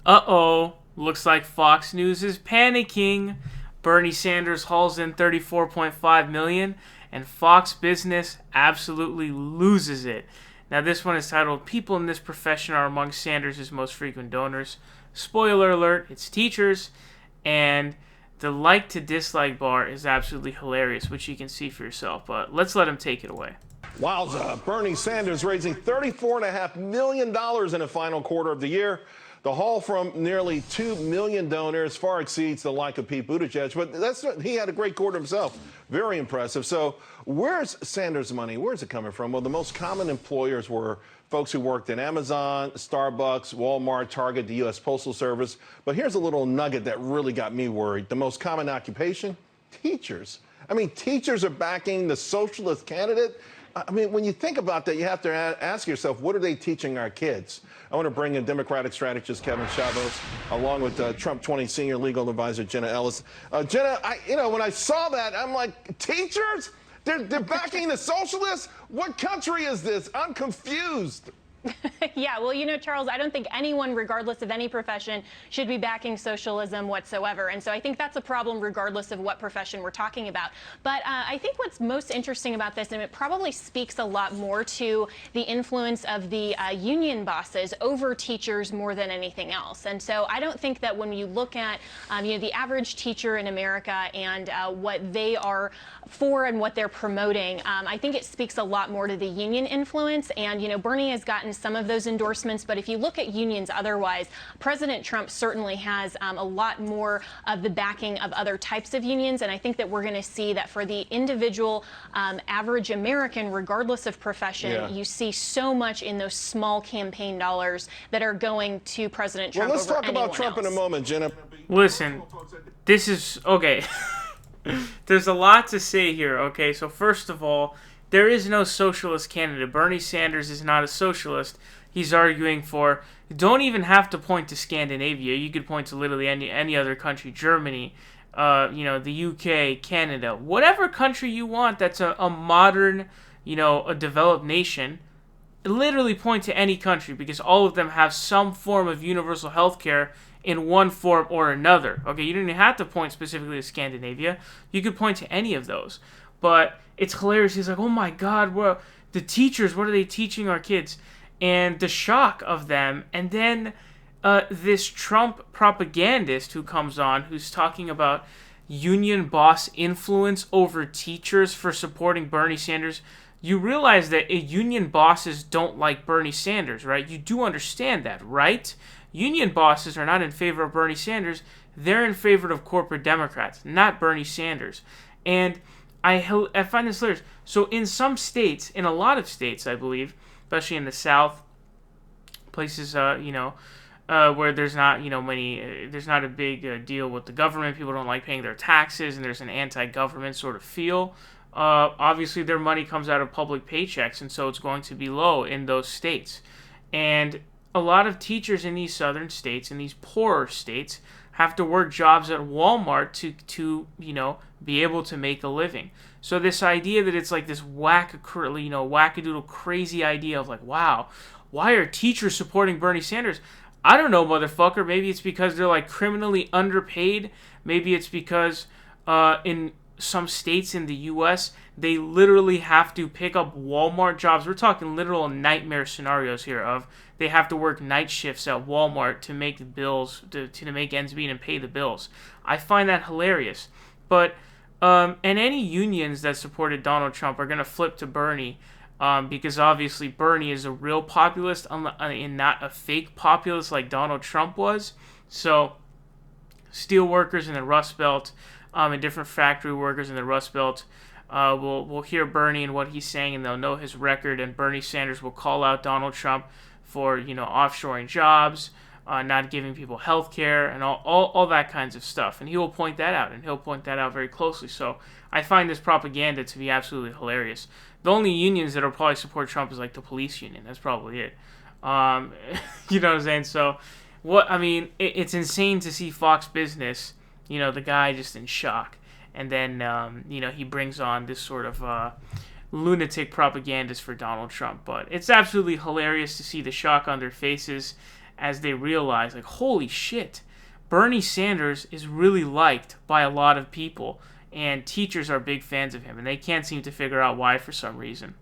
Uh-oh. Looks like Fox News is panicking. Bernie Sanders hauls in 34.5 million and Fox Business absolutely loses it. Now this one is titled People in This Profession Are Among Sanders' Most Frequent Donors. Spoiler alert, it's teachers, and the like to dislike bar is absolutely hilarious, which you can see for yourself, but let's let him take it away. Wowza, Bernie Sanders raising $34.5 million in the final quarter of the year. The haul from nearly 2 million donors far exceeds the like of Pete Buttigieg, but he had a great quarter himself. Very impressive. So where's Sanders' money? Where's it coming from? Well, the most common employers were folks who worked in Amazon, Starbucks, Walmart, Target, the U.S. Postal Service. But here's a little nugget that really got me worried. The most common occupation? Teachers. I mean, teachers are backing the socialist candidate. I mean, when you think about that, you have to ask yourself, what are they teaching our kids? I want to bring in Democratic strategist Kevin Chavos, along with Trump 20 senior legal advisor Jenna Ellis. Jenna, when I saw that, I'm like, teachers? They're backing the socialists? What country is this? I'm confused. Yeah, well, Charles, I don't think anyone, regardless of any profession, should be backing socialism whatsoever. And so I think that's a problem regardless of what profession we're talking about. But I think what's most interesting about this, and it probably speaks a lot more to the influence of the union bosses over teachers more than anything else. And so I don't think that when you look at the average teacher in America and what they are for and what they're promoting, I think it speaks a lot more to the union influence. And, Bernie has gotten some of those endorsements, but if you look at unions otherwise, President Trump certainly has a lot more of the backing of other types of unions, and I think that we're going to see that for the individual average American, regardless of profession, you see so much in those small campaign dollars that are going to President Trump. Well, let's talk about Trump in a moment, Jenna. Listen, this is, okay, there's a lot to say here, okay? So first of all, there is no socialist candidate. Bernie Sanders is not a socialist. He's arguing for, don't even have to point to Scandinavia. You could point to literally any other country, Germany, the UK, Canada, whatever country you want that's a modern, a developed nation. Literally point to any country because all of them have some form of universal health care in one form or another. Okay, you don't even have to point specifically to Scandinavia. You could point to any of those. But it's hilarious. He's like, oh my God, the teachers, what are they teaching our kids? And the shock of them. And then this Trump propagandist who comes on, who's talking about union boss influence over teachers for supporting Bernie Sanders. You realize that union bosses don't like Bernie Sanders, right? You do understand that, right? Union bosses are not in favor of Bernie Sanders. They're in favor of corporate Democrats, not Bernie Sanders. And I find this hilarious. So in some states, in a lot of states, I believe, especially in the South, places, where there's not, there's not a big deal with the government. People don't like paying their taxes, and there's an anti-government sort of feel. Obviously, their money comes out of public paychecks, and so it's going to be low in those states. And a lot of teachers in these southern states, in these poorer states, have to work jobs at Walmart to be able to make a living. So this idea that it's like this wackadoodle crazy idea of like, wow, why are teachers supporting Bernie Sanders? I don't know, motherfucker. Maybe it's because they're like criminally underpaid. Maybe it's because in some states in the U.S., they literally have to pick up Walmart jobs. We're talking literal nightmare scenarios here of they have to work night shifts at Walmart to make the bills, to make ends meet and pay the bills. I find that hilarious. But, and any unions that supported Donald Trump are going to flip to Bernie because obviously Bernie is a real populist and not a fake populist like Donald Trump was. So, steel workers in the Rust Belt and different factory workers in the Rust Belt will hear Bernie and what he's saying, and they'll know his record, and Bernie Sanders will call out Donald Trump for, offshoring jobs, not giving people health care, and all that kinds of stuff. And he will point that out, and he'll point that out very closely. So I find this propaganda to be absolutely hilarious. The only unions that will probably support Trump is like the police union. That's probably it. You know what I'm saying? So, it's insane to see Fox Business, the guy just in shock. And then, he brings on this sort of lunatic propagandist for Donald Trump. But it's absolutely hilarious to see the shock on their faces as they realize, like, holy shit, Bernie Sanders is really liked by a lot of people, and teachers are big fans of him, and they can't seem to figure out why for some reason.